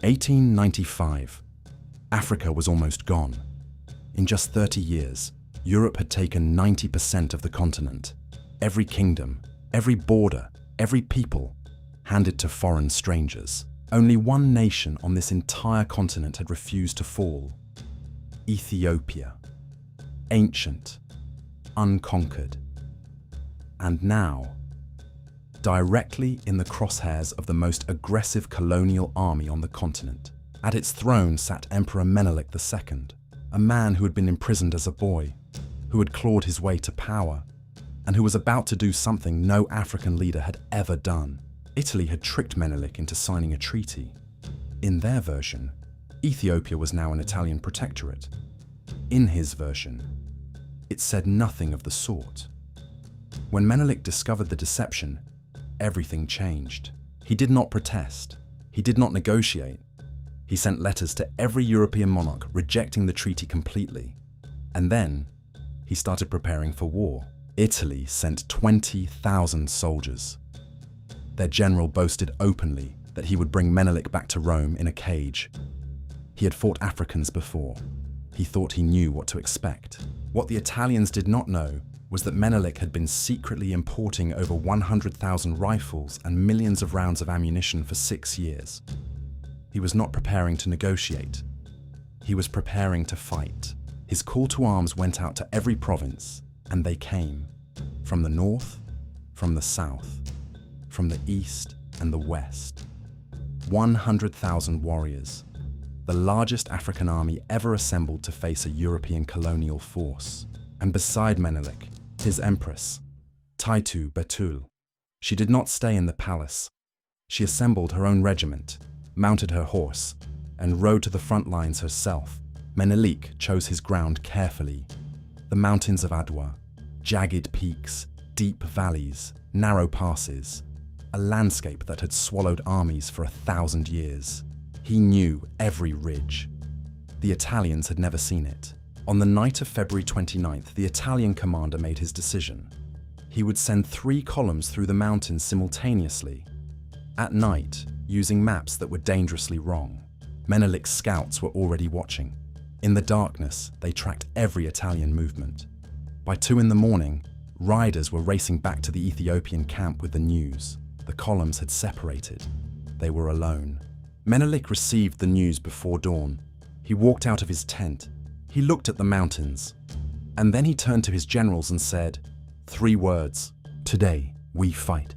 1895. Africa was almost gone. In just 30 years, Europe had taken 90% of the continent. Every kingdom, every border, every people, handed to foreign strangers. Only one nation on this entire continent had refused to fall: Ethiopia. Ancient, unconquered. And now, directly in the crosshairs of the most aggressive colonial army on the continent, at its throne sat Emperor Menelik II, a man who had been imprisoned as a boy, who had clawed his way to power, and who was about to do something no African leader had ever done. Italy had tricked Menelik into signing a treaty. In their version, Ethiopia was now an Italian protectorate. In his version, it said nothing of the sort. When Menelik discovered the deception, everything changed. He did not protest. He did not negotiate. He sent letters to every European monarch rejecting the treaty completely. And then, he started preparing for war. Italy sent 20,000 soldiers. Their general boasted openly that he would bring Menelik back to Rome in a cage. He had fought Africans before. He thought he knew what to expect. What the Italians did not know was that Menelik had been secretly importing over 100,000 rifles and millions of rounds of ammunition for 6 years. He was not preparing to negotiate. He was preparing to fight. His call to arms went out to every province, and they came. From the north, from the south, from the east and the west. 100,000 warriors, the largest African army ever assembled to face a European colonial force. And beside Menelik, his empress, Taitu Betul. She did not stay in the palace. She assembled her own regiment, mounted her horse, and rode to the front lines herself. Menelik chose his ground carefully. The mountains of Adwa, jagged peaks, deep valleys, narrow passes, a landscape that had swallowed armies for 1,000 years. He knew every ridge. The Italians had never seen it. On the night of February 29th, the Italian commander made his decision. He would send 3 columns through the mountains simultaneously, at night, using maps that were dangerously wrong. Menelik's scouts were already watching. In the darkness, they tracked every Italian movement. By 2 in the morning, riders were racing back to the Ethiopian camp with the news. The columns had separated. They were alone. Menelik received the news before dawn. He walked out of his tent. He looked at the mountains. And then he turned to his generals and said, 3 words: "Today, we fight."